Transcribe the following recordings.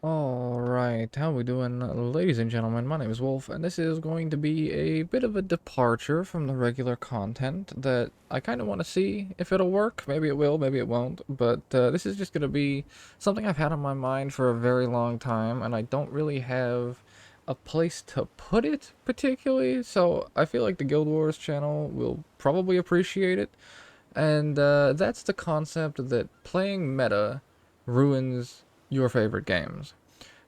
Alright, how we doing, ladies and gentlemen? My name is Wolf, and this is going to be a bit of a departure from the regular content that I kind of want to see if it'll work. Maybe it will, maybe it won't, but this is just going to be something I've had on my mind for a very long time, and I don't really have a place to put it particularly, so I feel like the Guild Wars channel will probably appreciate it, and that's the concept that playing meta ruins your favorite games.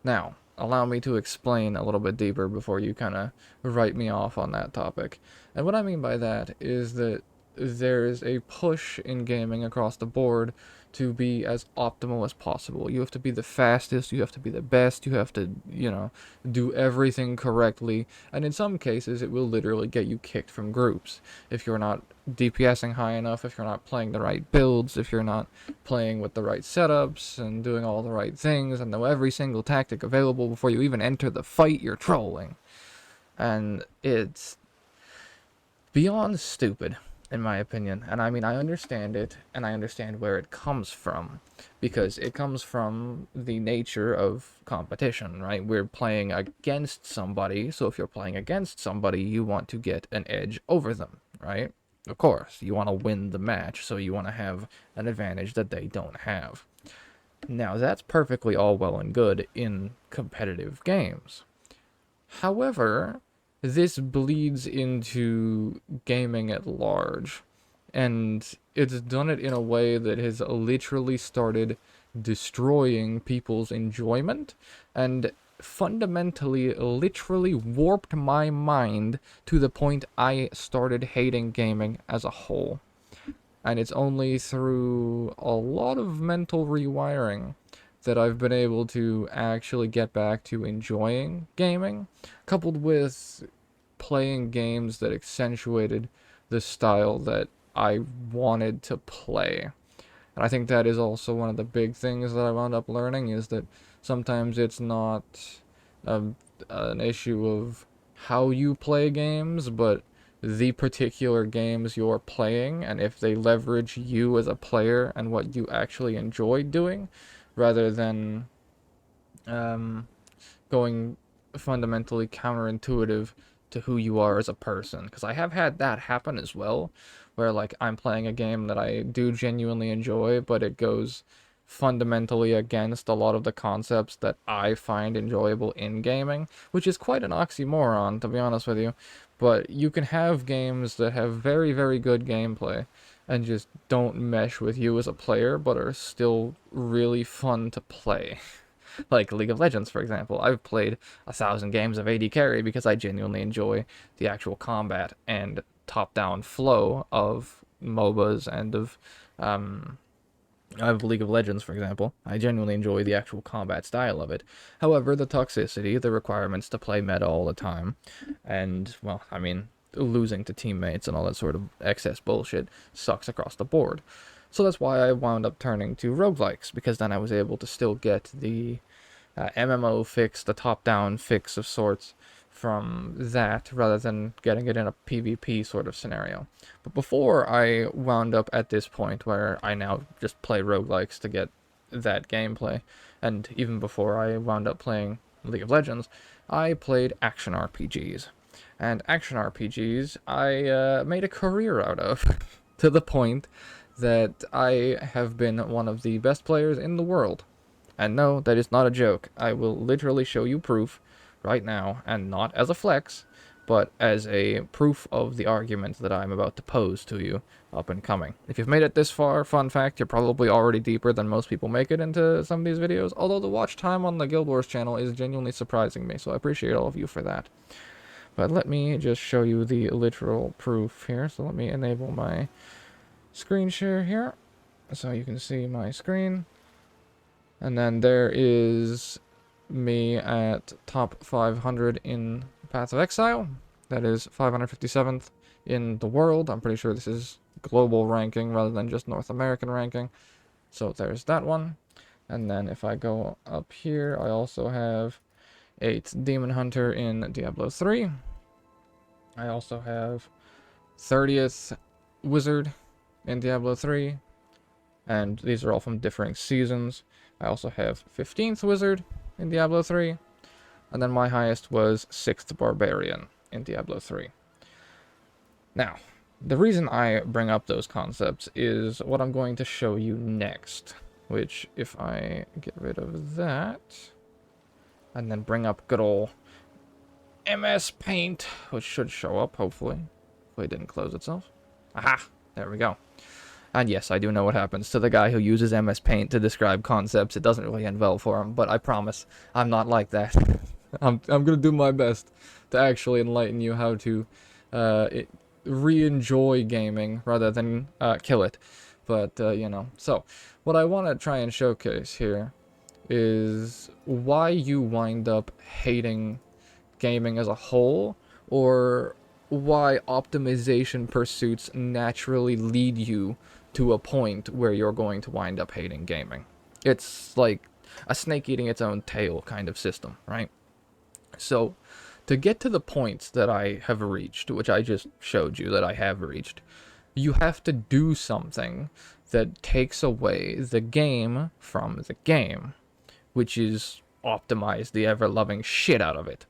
Now, allow me to explain a little bit deeper before you kind of write me off on that topic. And what I mean by that is that there is a push in gaming across the board to be as optimal as possible. You have to be the fastest, you have to be the best, you have to, do everything correctly. And in some cases, it will literally get you kicked from groups if you're not DPSing high enough, if you're not playing the right builds, if you're not playing with the right setups and doing all the right things and know every single tactic available before you even enter the fight, you're trolling. And it's beyond stupid, in my opinion. And I mean, I understand it, and I understand where it comes from, because it comes from the nature of competition, right? We're playing against somebody, so if you're playing against somebody, you want to get an edge over them, right? Of course, you want to win the match, so you want to have an advantage that they don't have. Now, that's perfectly all well and good in competitive games. However, this bleeds into gaming at large, and it's done it in a way that has literally started destroying people's enjoyment and fundamentally literally warped my mind to the point I started hating gaming as a whole. And it's only through a lot of mental rewiring that I've been able to actually get back to enjoying gaming, coupled with playing games that accentuated the style that I wanted to play. And I think that is also one of the big things that I wound up learning is that sometimes it's not um, an issue of how you play games, but the particular games you're playing and if they leverage you as a player and what you actually enjoy doing rather than um, going fundamentally counterintuitive to who you are as a person. Because I have had that happen as well, where like I'm playing a game that I do genuinely enjoy, but it goes fundamentally against a lot of the concepts that I find enjoyable in gaming, which is quite an oxymoron, to be honest with you. But you can have games that have very, very good gameplay and just don't mesh with you as a player, but are still really fun to play. Like League of Legends, for example. I've played 1,000 games of AD carry because I genuinely enjoy the actual combat and top-down flow of MOBAs and of League of Legends, for example. I genuinely enjoy the actual combat style of it. However, the toxicity, the requirements to play meta all the time, and, well, I mean, losing to teammates and all that sort of excess bullshit sucks across the board. So that's why I wound up turning to roguelikes, because then I was able to still get the MMO fix, the top-down fix of sorts from that rather than getting it in a PvP sort of scenario. But before I wound up at this point where I now just play roguelikes to get that gameplay, and even before I wound up playing League of Legends, I played action RPGs. And action RPGs I made a career out of to the point that I have been one of the best players in the world. And no, that is not a joke. I will literally show you proof right now, and not as a flex, but as a proof of the argument that I'm about to pose to you up and coming. If you've made it this far, fun fact, you're probably already deeper than most people make it into some of these videos, although the watch time on the Guild Wars channel is genuinely surprising me, so I appreciate all of you for that. But let me just show you the literal proof here, so let me enable my screen share here, so you can see my screen. And then there is me at top 500 in Path of Exile. That is 557th in the world. I'm pretty sure this is global ranking rather than just North American ranking. So there's that one. And then if I go up here, I also have 8th Demon Hunter in Diablo 3. I also have 30th Wizard in Diablo 3. And these are all from differing seasons. I also have 15th Wizard in Diablo 3. And then my highest was 6th Barbarian in Diablo 3. Now, the reason I bring up those concepts is what I'm going to show you next. Which, if I get rid of that, and then bring up good old MS Paint, which should show up, hopefully. Hopefully it didn't close itself. Aha! There we go. And yes, I do know what happens to the guy who uses MS Paint to describe concepts. It doesn't really end well for him, but I promise, I'm not like that. I'm gonna do my best to actually enlighten you how to re-enjoy gaming rather than kill it. But, you know. So, what I want to try and showcase here is why you wind up hating gaming as a whole, or why optimization pursuits naturally lead you to a point where you're going to wind up hating gaming. It's like a snake eating its own tail kind of system, right? So, to get to the points that I have reached, which I just showed you that I have reached, you have to do something that takes away the game from the game, which is optimize the ever-loving shit out of it.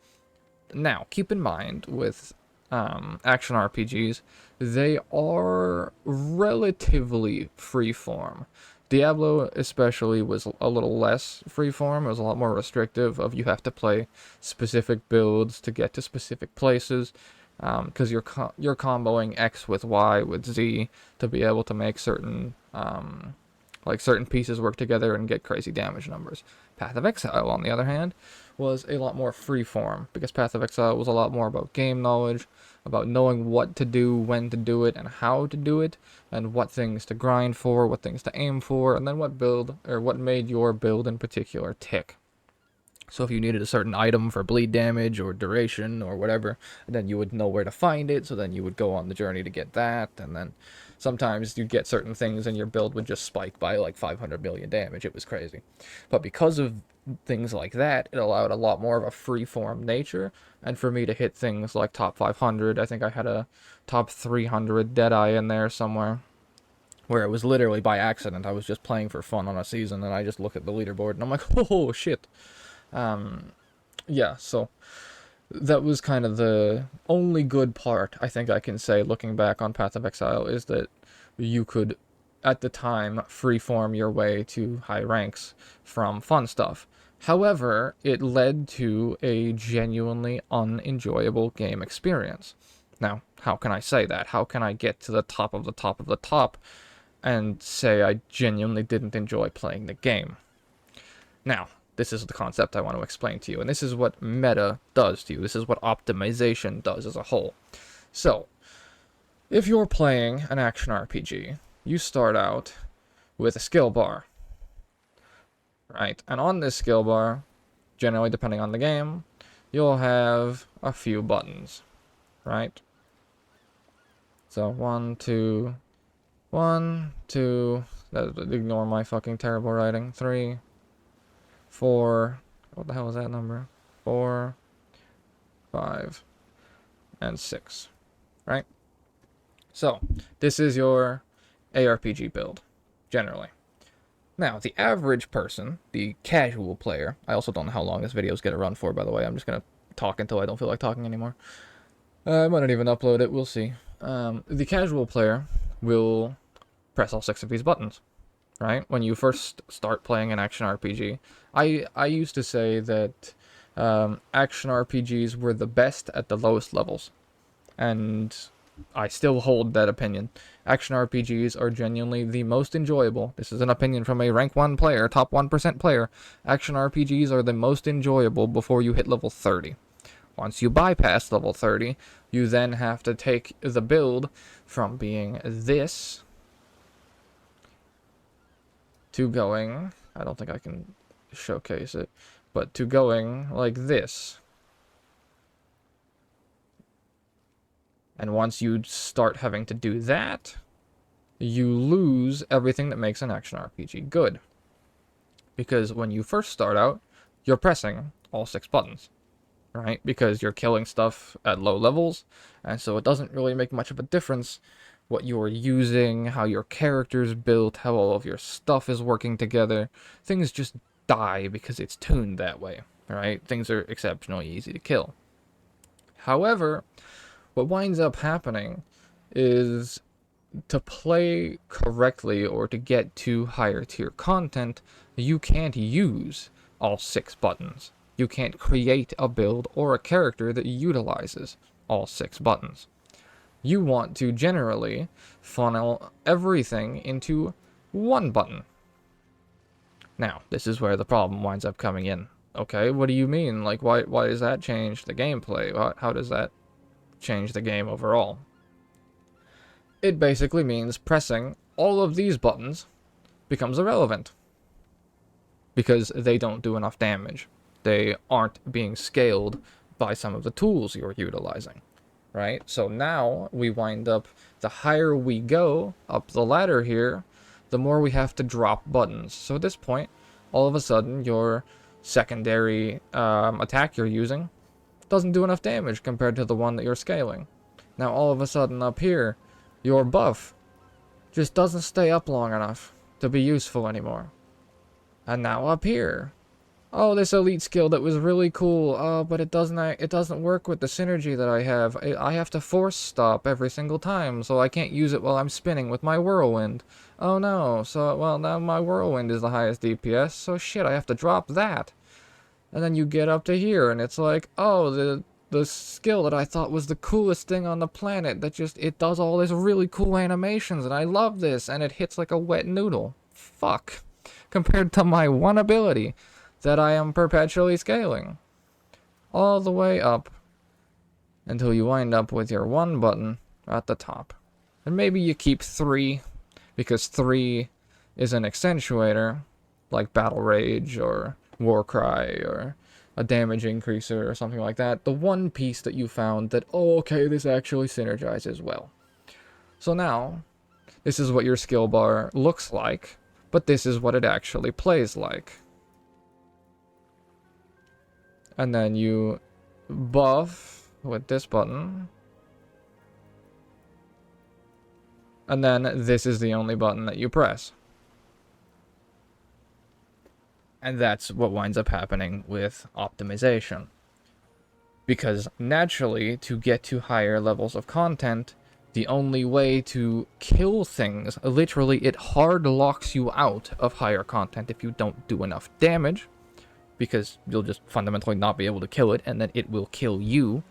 Now, keep in mind, with action RPGs, they are relatively freeform. Diablo especially was a little less freeform. It was a lot more restrictive of you have to play specific builds to get to specific places, because you're comboing X with Y with Z to be able to make certain certain pieces work together and get crazy damage numbers. Path of Exile, on the other hand, was a lot more freeform, because Path of Exile was a lot more about game knowledge, about knowing what to do, when to do it, and how to do it, and what things to grind for, what things to aim for, and then what build, or what made your build in particular tick. So if you needed a certain item for bleed damage or duration or whatever, then you would know where to find it, so then you would go on the journey to get that, and then sometimes you'd get certain things and your build would just spike by like 500 million damage. It was crazy. But because of things like that, it allowed a lot more of a free-form nature, and for me to hit things like top 500, I think I had a top 300 Deadeye in there somewhere, where it was literally by accident. I was just playing for fun on a season, and I just look at the leaderboard, and I'm like, oh, shit. Yeah, so that was kind of the only good part, I think I can say, looking back on Path of Exile, is that you could, at the time, freeform your way to high ranks from fun stuff. However, it led to a genuinely unenjoyable game experience. Now, how can I say that? How can I get to the top of the top of the top and say I genuinely didn't enjoy playing the game? Now, this is the concept I want to explain to you, and this is what meta does to you. This is what optimization does as a whole. So, if you're playing an action RPG, you start out with a skill bar, right? And on this skill bar, generally depending on the game, you'll have a few buttons, right? So, 1, 2, ignore my fucking terrible writing, 3, 4, what the hell is that number? 4, 5, and 6, right? So, this is your ARPG build, generally. Now, the average person, the casual player, I also don't know how long this video is going to run for, by the way. I'm just going to talk until I don't feel like talking anymore. I might not even upload it, we'll see. The casual player will press all 6 of these buttons, right? When you first start playing an action RPG, I used to say that action RPGs were the best at the lowest levels, and I still hold that opinion. Action RPGs are genuinely the most enjoyable. This is an opinion from a rank 1 player, top 1% player. Action RPGs are the most enjoyable before you hit level 30. Once you bypass level 30, you then have to take the build from being this to going, I don't think I can showcase it, but to going like this. And once you start having to do that, you lose everything that makes an action RPG good. Because when you first start out, you're pressing all 6 buttons, right? Because you're killing stuff at low levels, and so it doesn't really make much of a difference what you're using, how your character's built, how all of your stuff is working together. Things just die because it's tuned that way, right? Things are exceptionally easy to kill. However, what winds up happening is to play correctly or to get to higher tier content, you can't use all 6 buttons. You can't create a build or a character that utilizes all 6 buttons. You want to generally funnel everything into 1 button. Now, this is where the problem winds up coming in. Okay, what do you mean? Like, why does that change the gameplay? How does that change the game overall? It basically means pressing all of these buttons becomes irrelevant, because they don't do enough damage. They aren't being scaled by some of the tools you're utilizing, right? So now we wind up, the higher we go up the ladder here, the more we have to drop buttons. So at this point, all of a sudden, your secondary attack you're using doesn't do enough damage compared to the one that you're scaling. Now all of a sudden up here, your buff just doesn't stay up long enough to be useful anymore. And now up here, oh, this elite skill that was really cool, but it doesn't work with the synergy that I have. I have to force stop every single time, so I can't use it while I'm spinning with my whirlwind. Oh no, so, well, now my whirlwind is the highest DPS, so shit, I have to drop that. And then you get up to here, and it's like, oh, the skill that I thought was the coolest thing on the planet, that just, it does all this really cool animations, and I love this, and it hits like a wet noodle. Fuck. Compared to my one ability that I am perpetually scaling. All the way up until you wind up with your 1 button at the top. And maybe you keep 3, because 3 is an accentuator, like Battle Rage, or Warcry, or a damage increaser, or something like that. The one piece that you found that, oh, okay, this actually synergizes well. So now, this is what your skill bar looks like, but this is what it actually plays like. And then you buff with this button. And then this is the only button that you press. And that's what winds up happening with optimization. Because naturally, to get to higher levels of content, the only way to kill things, literally it hard locks you out of higher content if you don't do enough damage, because you'll just fundamentally not be able to kill it, and then it will kill you.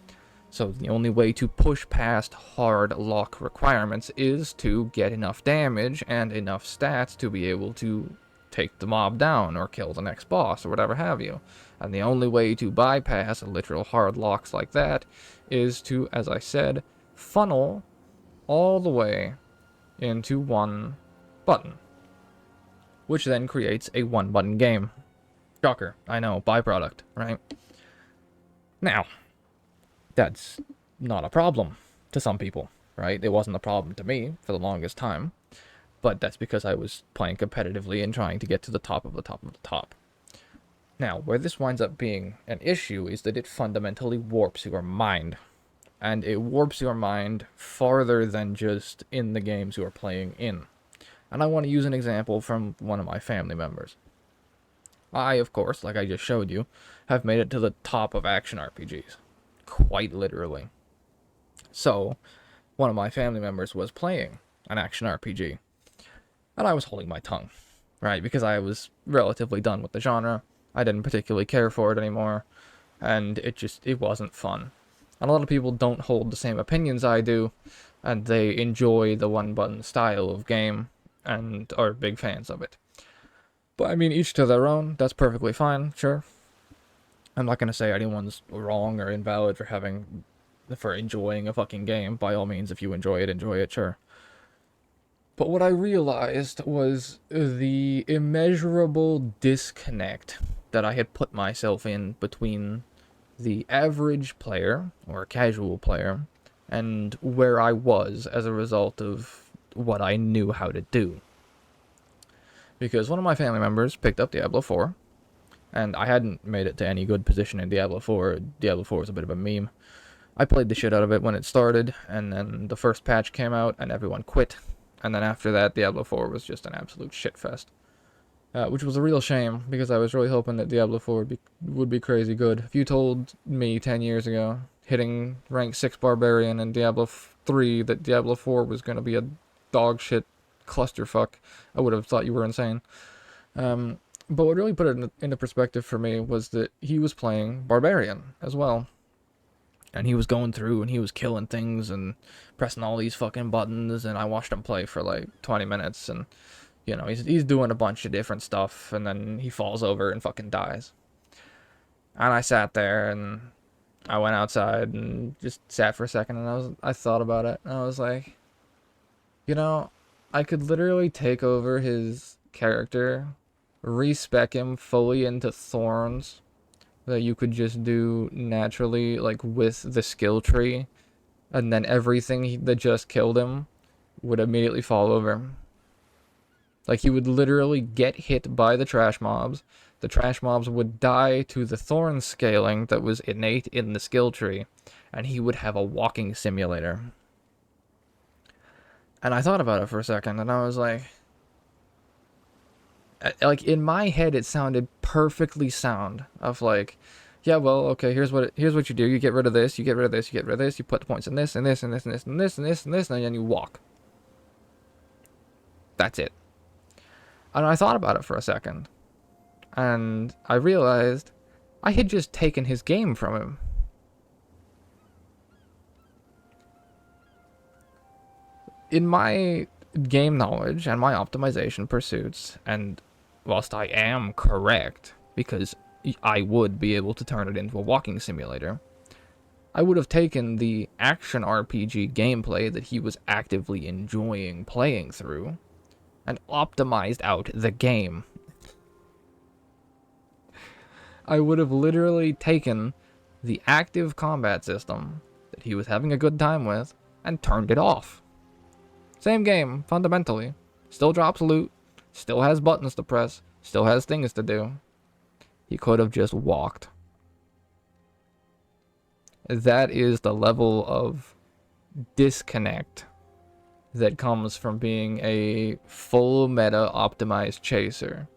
So the only way to push past hard lock requirements is to get enough damage and enough stats to be able to take the mob down or kill the next boss or whatever have you. And the only way to bypass literal hard locks like that is to, as I said, funnel all the way into 1 button, which then creates a 1-button game. Shocker, I know, byproduct, right? Now, that's not a problem to some people, right? It wasn't a problem to me for the longest time, but that's because I was playing competitively and trying to get to the top of the top of the top. Now, where this winds up being an issue is that it fundamentally warps your mind. And it warps your mind farther than just in the games you are playing in. And I want to use an example from one of my family members. I, of course, like I just showed you, have made it to the top of action RPGs. Quite literally. So, one of my family members was playing an action RPG. And I was holding my tongue, right? Because I was relatively done with the genre. I didn't particularly care for it anymore. And it wasn't fun. And a lot of people don't hold the same opinions I do, and they enjoy the 1-button style of game, and are big fans of it. But I mean, each to their own, that's perfectly fine, sure. I'm not gonna say anyone's wrong or invalid for enjoying a fucking game. By all means, if you enjoy it, sure. But what I realized was the immeasurable disconnect that I had put myself in between the average player, or casual player, and where I was as a result of what I knew how to do. Because one of my family members picked up Diablo 4, and I hadn't made it to any good position in Diablo 4. Diablo 4 was a bit of a meme. I played the shit out of it when it started, and then the first patch came out, and everyone quit. And then after that, Diablo 4 was just an absolute shitfest. which was a real shame because I was really hoping that Diablo 4 would be crazy good. If you told me 10 years ago, hitting rank 6 Barbarian in Diablo 3, that Diablo 4 was going to be a dog shit clusterfuck, I would have thought you were insane. But what really put it into perspective for me was that he was playing Barbarian as well. And he was going through and he was killing things and pressing all these fucking buttons, and I watched him play for like 20 minutes, and you know, he's doing a bunch of different stuff, and then he falls over and fucking dies. And I sat there and I went outside and just sat for a second, and I thought about it, and I was like, you know, I could literally take over his character, respec him fully into Thorns that you could just do naturally, like with the skill tree, and then everything that just killed him would immediately fall over. Like, he would literally get hit by the trash mobs. The trash mobs would die to the thorn scaling that was innate in the skill tree, and he would have a walking simulator. And I thought about it for a second, and I was like, in my head, it sounded perfectly sound. Of like, yeah, well, okay, here's what you do. You get rid of this. You get rid of this. You get rid of this. You put the points in this and this and this and this and this and this and this, and then you walk. That's it. And I thought about it for a second, and I realized I had just taken his game from him. In my game knowledge and my optimization pursuits, and whilst I am correct, because I would be able to turn it into a walking simulator, I would have taken the action RPG gameplay that he was actively enjoying playing through and optimized out the game. I would have literally taken the active combat system that he was having a good time with and turned it off. Same game, fundamentally. Still drops loot, still has buttons to press, still has things to do. He could have just walked. That is the level of disconnect that comes from being a full meta optimized chaser,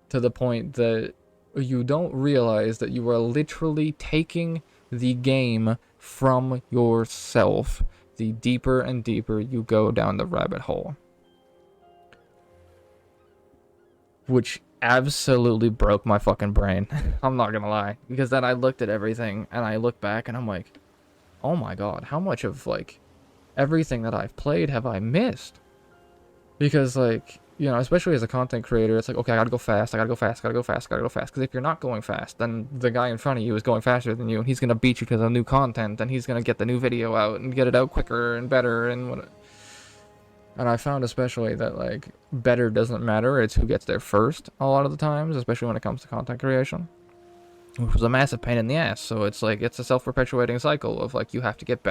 to the point that you don't realize that you are literally taking the game from yourself the deeper and deeper you go down the rabbit hole. Which absolutely broke my fucking brain. I'm not gonna lie. Because then I looked at everything and I look back and I'm like, oh my god, how much of like everything that I've played have I missed? Because like, you know, especially as a content creator, it's like, okay, I gotta go fast, I gotta go fast, I gotta go fast, I gotta go fast. Because if you're not going fast, then the guy in front of you is going faster than you, and he's gonna beat you to the new content, and he's gonna get the new video out and get it out quicker and better and what. And I found especially that like better doesn't matter; it's who gets there first a lot of the times, especially when it comes to content creation, which was a massive pain in the ass. So it's like it's a self-perpetuating cycle of like you have to get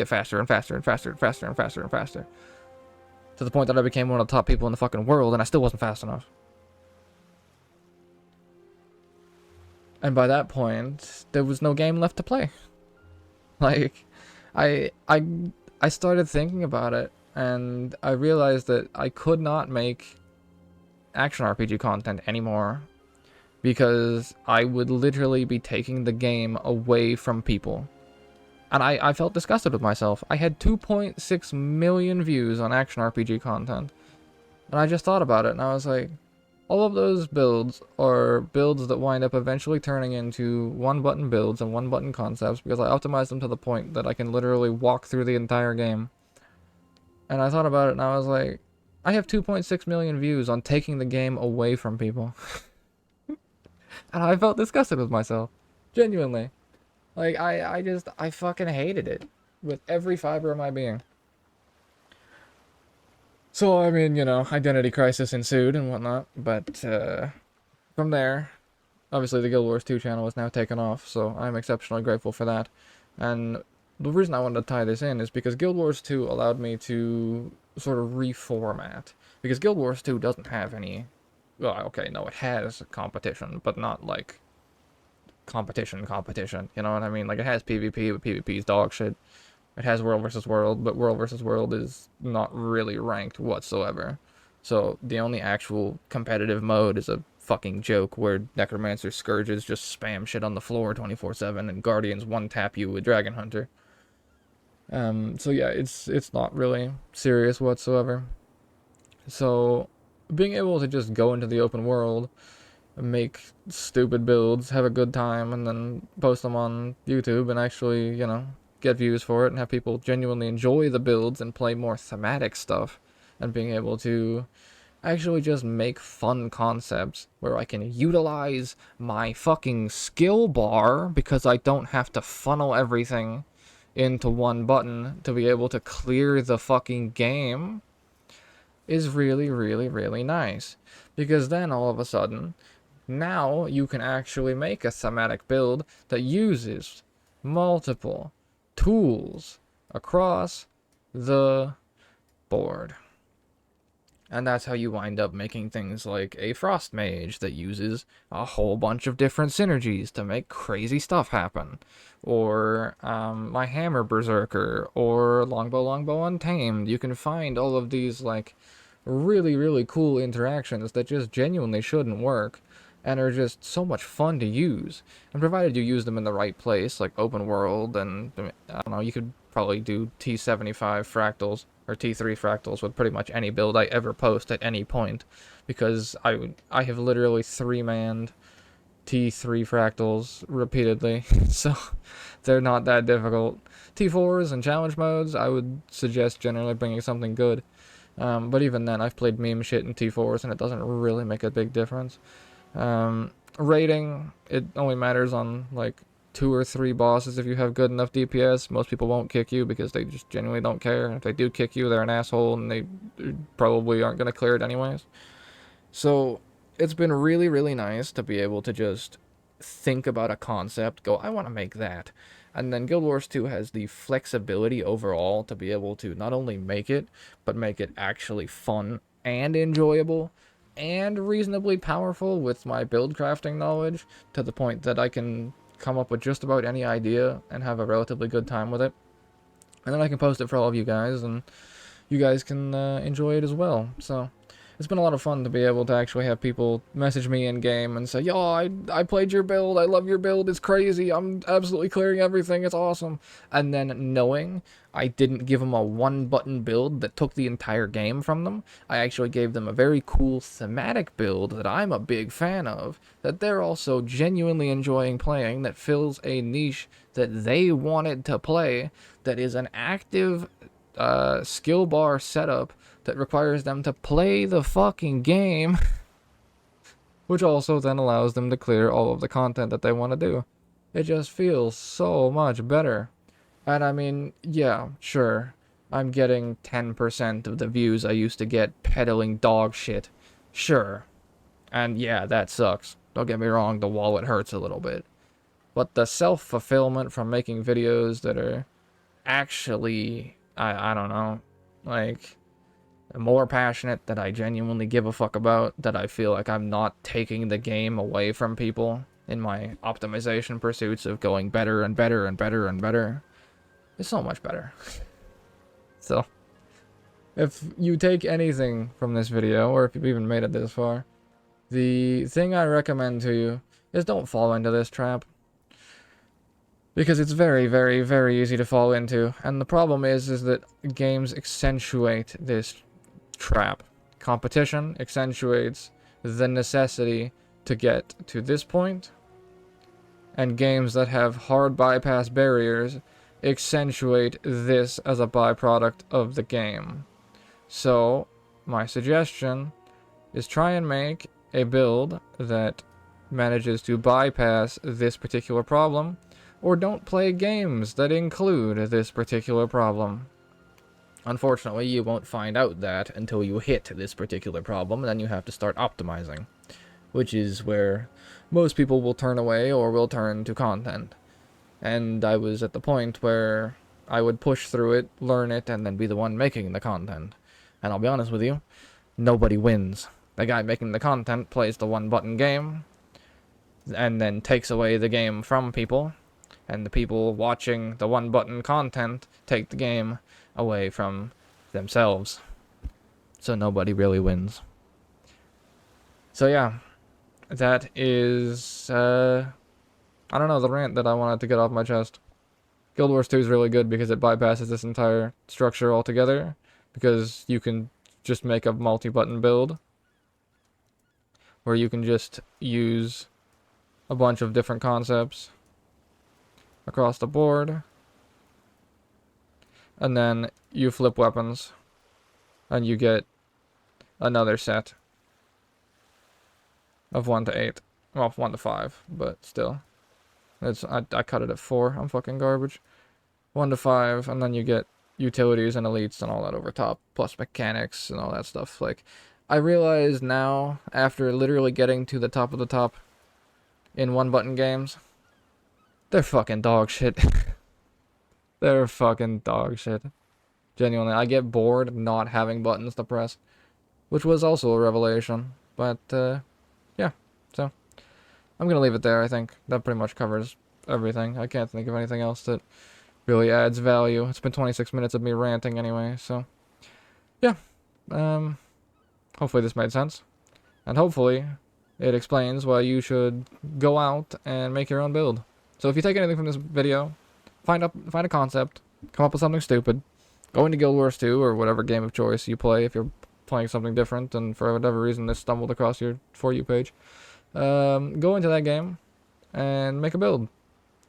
faster and faster and faster and faster and faster and faster. To the point that I became one of the top people in the fucking world, and I still wasn't fast enough. And by that point, there was no game left to play. Like, I started thinking about it, and I realized that I could not make action RPG content anymore, because I would literally be taking the game away from people. And I felt disgusted with myself. I had 2.6 million views on action RPG content. And I just thought about it, and I was like, all of those builds are builds that wind up eventually turning into one-button builds and one-button concepts, because I optimized them to the point that I can literally walk through the entire game. And I thought about it, and I was like, I have 2.6 million views on taking the game away from people. And I felt disgusted with myself. Genuinely. Like, I fucking hated it with every fiber of my being. So, I mean, you know, identity crisis ensued and whatnot, but from there, obviously the Guild Wars 2 channel is now taken off, so I'm exceptionally grateful for that. And the reason I wanted to tie this in is because Guild Wars 2 allowed me to sort of reformat. Because Guild Wars 2 doesn't have any... Well, okay, no, it has competition, but not, like, competition, you know what I mean? Like, it has PvP, but PvP is dog shit. It has World versus World, but World versus World is not really ranked whatsoever. So the only actual competitive mode is a fucking joke where Necromancer Scourges just spam shit on the floor 24/7 and Guardians one tap you with Dragon Hunter. So yeah, it's not really serious whatsoever. So being able to just go into the open world, make stupid builds, have a good time, and then post them on YouTube and actually, get views for it and have people genuinely enjoy the builds and play more thematic stuff, and being able to actually just make fun concepts where I can utilize my fucking skill bar because I don't have to funnel everything into one button to be able to clear the fucking game is really, really, really nice. Because then all of a sudden, now you can actually make a thematic build that uses multiple tools across the board. And that's how you wind up making things like a Frost Mage that uses a whole bunch of different synergies to make crazy stuff happen. Or my Hammer Berserker, or Longbow Untamed. You can find all of these, like, really, really cool interactions that just genuinely shouldn't work and are just so much fun to use. And provided you use them in the right place, like open world, and I don't know, you could probably do T75 fractals or T3 fractals with pretty much any build I ever post at any point, because I have literally 3-manned T3 fractals repeatedly, so they're not that difficult. T4s and challenge modes, I would suggest generally bringing something good. But even then, I've played meme shit in T4s, and it doesn't really make a big difference. Rating, it only matters on, like, 2 or 3 bosses if you have good enough DPS. Most people won't kick you because they just genuinely don't care. And if they do kick you, they're an asshole, and they probably aren't going to clear it anyways. So, it's been really, really nice to be able to just think about a concept, go, I want to make that. And then Guild Wars 2 has the flexibility overall to be able to not only make it, but make it actually fun and enjoyable and reasonably powerful with my build crafting knowledge, to the point that I can come up with just about any idea and have a relatively good time with it. And then I can post it for all of you guys, and you guys can enjoy it as well. So it's been a lot of fun to be able to actually have people message me in game and say, yo, I played your build, I love your build, it's crazy, I'm absolutely clearing everything, it's awesome. And then knowing I didn't give them a one-button build that took the entire game from them, I actually gave them a very cool thematic build that I'm a big fan of, that they're also genuinely enjoying playing, that fills a niche that they wanted to play, that is an active skill bar setup that requires them to play the fucking game, which also then allows them to clear all of the content that they want to do. It just feels so much better. And I mean, yeah, sure, I'm getting 10% of the views I used to get peddling dog shit. Sure. And yeah, that sucks. Don't get me wrong, the wallet hurts a little bit. But the self-fulfillment from making videos that are actually, I don't know, like, more passionate, that I genuinely give a fuck about, that I feel like I'm not taking the game away from people in my optimization pursuits of going better and better and better and better. It's so much better. So, if you take anything from this video, or if you've even made it this far, the thing I recommend to you is don't fall into this trap. Because it's very, very, very easy to fall into. And the problem is that games accentuate this trap. Competition accentuates the necessity to get to this point, and games that have hard bypass barriers accentuate this as a byproduct of the game. So, my suggestion is try and make a build that manages to bypass this particular problem, or don't play games that include this particular problem. Unfortunately, you won't find out that until you hit this particular problem, and then you have to start optimizing, which is where most people will turn away or will turn to content. And I was at the point where I would push through it, learn it, and then be the one making the content. And I'll be honest with you, nobody wins. The guy making the content plays the one-button game, and then takes away the game from people, and the people watching the one-button content take the game away from themselves. so nobody really wins. So yeah, that is, I don't know, the rant that I wanted to get off my chest. Guild Wars 2 is really good because it bypasses this entire structure altogether, because you can just make a multi-button build, where you can just use a bunch of different concepts across the board, and then you flip weapons, and you get another set of 1 to 8. Well, 1 to 5, but still. I cut it at 4. I'm fucking garbage. 1 to 5, and then you get utilities and elites and all that over top, plus mechanics and all that stuff. Like, I realize now, after literally getting to the top of the top in one-button games, they're fucking dog shit. They're fucking dog shit. Genuinely, I get bored not having buttons to press, which was also a revelation. But, yeah, so I'm gonna leave it there, I think. That pretty much covers everything. I can't think of anything else that really adds value. It's been 26 minutes of me ranting anyway, so yeah. Hopefully this made sense. And hopefully it explains why you should go out and make your own build. So if you take anything from this video, find a concept, come up with something stupid, go into Guild Wars 2 or whatever game of choice you play if you're playing something different and for whatever reason this stumbled across your For You page. Go into that game and make a build.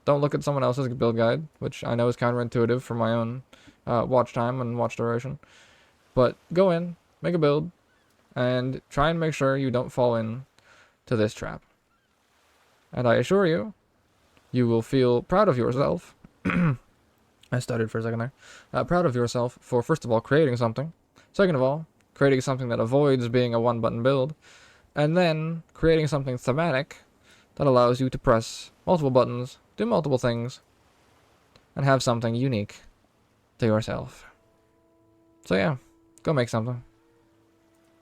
Don't look at someone else's build guide, which I know is counterintuitive for my own watch time and watch duration. But go in, make a build, and try and make sure you don't fall in to this trap. And I assure you, you will feel proud of yourself. I stuttered for a second there. Proud of yourself for, first of all, creating something. Second of all, creating something that avoids being a one-button build. And then creating something thematic that allows you to press multiple buttons, do multiple things, and have something unique to yourself. So yeah, go make something.